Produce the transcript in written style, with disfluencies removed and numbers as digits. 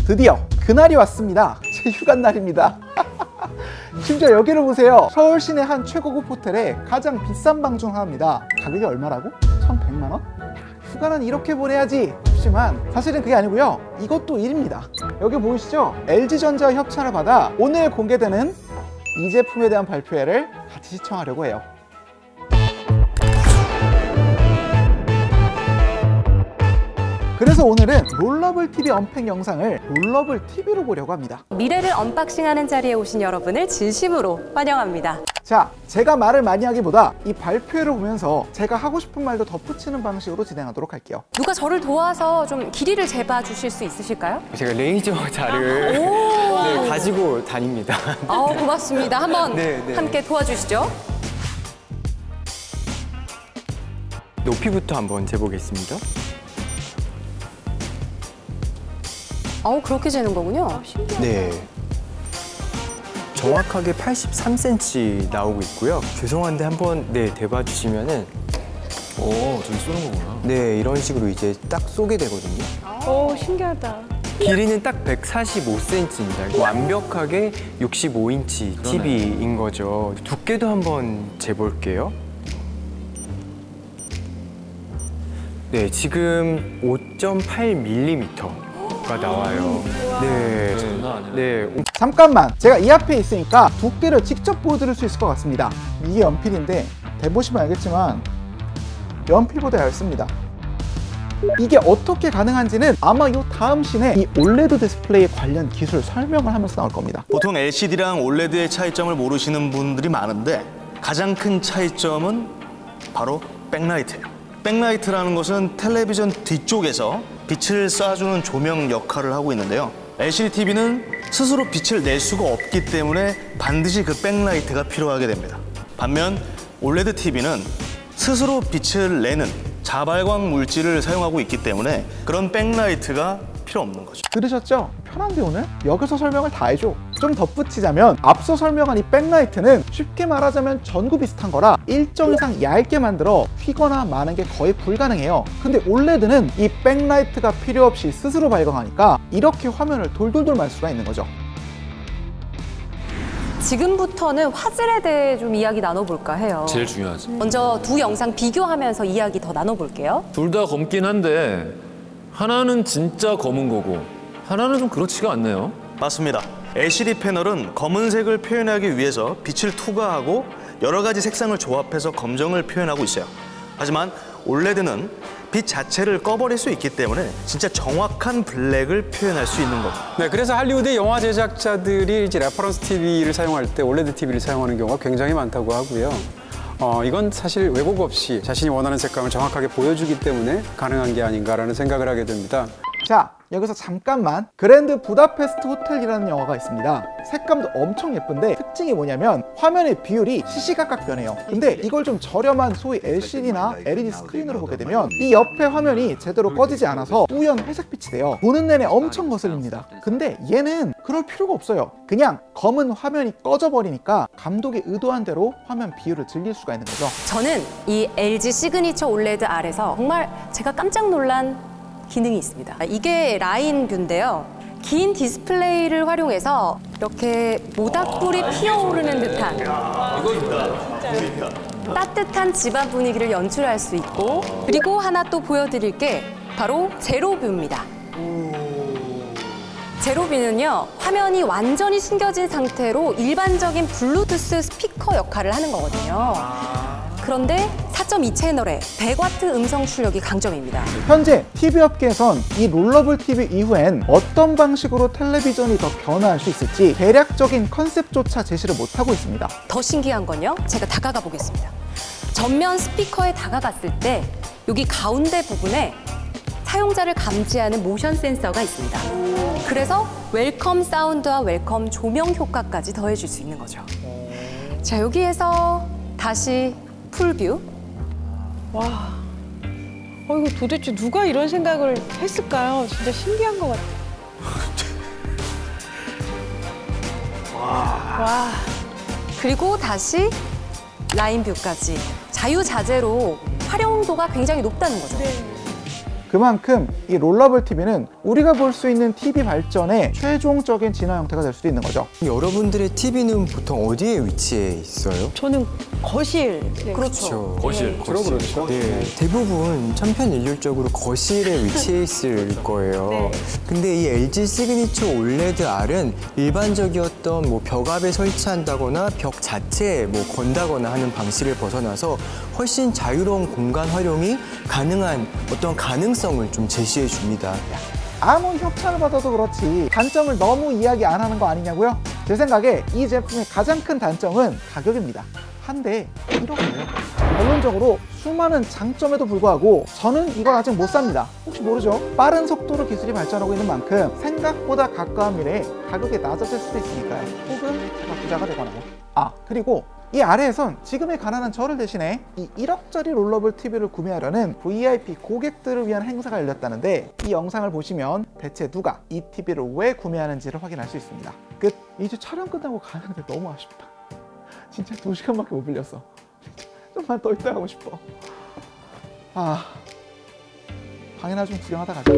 드디어 그날이 왔습니다. 제 휴가 날입니다. 심지어 여기를 보세요. 서울 시내 한 최고급 호텔에 가장 비싼 방 중 하나입니다. 가격이 얼마라고? 1,100만 원? 휴가는 이렇게 보내야지 싶지만 사실은 그게 아니고요. 이것도 일입니다. 여기 보이시죠? LG전자와 협찬을 받아 오늘 공개되는 이 제품에 대한 발표회를 같이 시청하려고 해요. 그래서 오늘은 롤러블 TV 언팩 영상을 롤러블 TV로 보려고 합니다. 미래를 언박싱하는 자리에 오신 여러분을 진심으로 환영합니다. 자, 제가 말을 많이 하기보다 이 발표회를 보면서 제가 하고 싶은 말도 덧붙이는 방식으로 진행하도록 할게요. 누가 저를 도와서 좀 길이를 재봐 주실 수 있으실까요? 제가 레이저 자를 네, 가지고 다닙니다. 고맙습니다. 한번 함께 도와주시죠. 높이부터 한번 재보겠습니다. 그렇게 재는 거군요. 네. 정확하게 83cm 나오고 있고요. 죄송한데 한번 대봐 주시면은 저기 쏘는 거구나. 네, 이런 식으로 이제 딱 쏘게 되거든요. 신기하다. 길이는 딱 145cm입니다. 완벽하게 65인치 TV인 거죠. 두께도 한번 재볼게요. 네, 지금 5.8mm가 나와요. 네. 네. 잠깐만, 제가 이 앞에 있으니까 두께를 직접 보여드릴 수 있을 것 같습니다. 이게 연필인데 대보시면 알겠지만 연필보다 얇습니다. 이게 어떻게 가능한지는 아마 이 다음 씬에 이 올레드 디스플레이 관련 기술 설명을 하면서 나올 겁니다. 보통 LCD랑 OLED의 차이점을 모르시는 분들이 많은데 가장 큰 차이점은 바로 백라이트예요. 백라이트라는 것은 텔레비전 뒤쪽에서 빛을 쏴주는 조명 역할을 하고 있는데요. LCD TV는 스스로 빛을 낼 수가 없기 때문에 반드시 그 백라이트가 필요하게 됩니다. 반면 OLED TV는 스스로 빛을 내는 자발광 물질을 사용하고 있기 때문에 그런 백라이트가 필요 없는 거죠. 들으셨죠? 편한데 오늘? 여기서 설명을 다 해줘. 좀 덧붙이자면 앞서 설명한 이 백라이트는 쉽게 말하자면 전구 비슷한 거라 일정 이상 얇게 만들어 휘거나 마는 게 거의 불가능해요. 근데 OLED는 이 백라이트가 필요 없이 스스로 발광하니까 이렇게 화면을 돌돌돌 말 수가 있는 거죠. 지금부터는 화질에 대해 좀 이야기 나눠볼까 해요. 제일 중요하지. 먼저 두 영상 비교하면서 이야기 더 나눠볼게요. 둘 다 검긴 한데 하나는 진짜 검은 거고 하나는 좀 그렇지가 않네요. 맞습니다. LCD 패널은 검은색을 표현하기 위해서 빛을 투과하고 여러 가지 색상을 조합해서 검정을 표현하고 있어요. 하지만 OLED는 빛 자체를 꺼버릴 수 있기 때문에 진짜 정확한 블랙을 표현할 수 있는 겁니다. 네, 그래서 할리우드 영화 제작자들이 이제 레퍼런스 TV를 사용할 때 OLED TV를 사용하는 경우가 굉장히 많다고 하고요. 이건 사실 왜곡 없이 자신이 원하는 색감을 정확하게 보여주기 때문에 가능한 게 아닌가라는 생각을 하게 됩니다. 자, 여기서 잠깐만. 그랜드 부다페스트 호텔이라는 영화가 있습니다. 색감도 엄청 예쁜데 특징이 뭐냐면 화면의 비율이 시시각각 변해요. 근데 이걸 좀 저렴한 소위 LCD나 LED 스크린으로 보게 되면 이 옆에 화면이 제대로 꺼지지 않아서 뿌연 회색빛이 돼요. 보는 내내 엄청 거슬립니다. 근데 얘는 그럴 필요가 없어요. 그냥 검은 화면이 꺼져버리니까 감독이 의도한 대로 화면 비율을 즐길 수가 있는 거죠. 저는 이 LG 시그니처 OLED R에서 정말 제가 깜짝 놀란 기능이 있습니다. 이게 라인 뷰인데요. 긴 디스플레이를 활용해서 이렇게 모닥불이 피어오르는 듯한 따뜻한 집안 분위기를 연출할 수 있고, 그리고 하나 또 보여드릴 게 바로 제로뷰입니다. 제로뷰는요, 화면이 완전히 숨겨진 상태로 일반적인 블루투스 스피커 역할을 하는 거거든요. 그런데 4.2 채널의 100W 음성 출력이 강점입니다. 현재 TV 업계에선 이 롤러블 TV 이후엔 어떤 방식으로 텔레비전이 더 변화할 수 있을지 대략적인 컨셉조차 제시를 못하고 있습니다. 더 신기한 건요, 제가 다가가 보겠습니다. 전면 스피커에 다가갔을 때 여기 가운데 부분에 사용자를 감지하는 모션 센서가 있습니다. 그래서 웰컴 사운드와 웰컴 조명 효과까지 더해줄 수 있는 거죠. 자, 여기에서 다시 풀뷰. 와, 이거 도대체 누가 이런 생각을 했을까요? 진짜 신기한 것 같아요. 와. 그리고 다시 라인 뷰까지 자유자재로 활용도가 굉장히 높다는 거죠. 네. 그만큼 이 롤러블 TV는 우리가 볼 수 있는 TV 발전의 최종적인 진화 형태가 될 수도 있는 거죠. 여러분들의 TV는 보통 어디에 위치해 있어요? 저는 거실. 네. 그렇죠. 거실. 그렇죠. 네, 대부분 천편일률적으로 거실에 위치해 있을 거예요. 네. 근데 이 LG 시그니처 올레드 R은 일반적이었던 뭐 벽 앞에 설치한다거나 벽 자체에 뭐 건다거나 하는 방식을 벗어나서 훨씬 자유로운 공간 활용이 가능한 어떤 가능성을 좀 제시해 줍니다. 아무리 협찬을 받아도 그렇지 단점을 너무 이야기 안 하는 거 아니냐고요? 제 생각에 이 제품의 가장 큰 단점은 가격입니다. 한 대에 1억이에요. 결론적으로 수많은 장점에도 불구하고 저는 이걸 아직 못 삽니다. 혹시 모르죠? 빠른 속도로 기술이 발전하고 있는 만큼 생각보다 가까운 미래에 가격이 낮아질 수도 있으니까요. 혹은 제가 부자가 되거나. 그리고 이 아래에선 지금의 가난한 저를 대신해 이 1억짜리 롤러블 TV를 구매하려는 VIP 고객들을 위한 행사가 열렸다는데 이 영상을 보시면 대체 누가 이 TV를 왜 구매하는지를 확인할 수 있습니다. 끝. 이제 촬영 끝나고 가는데 너무 아쉽다. 진짜 2시간밖에 못 빌렸어. 좀만 더 있다 가고 싶어. 방이나 좀 구경하다 가자.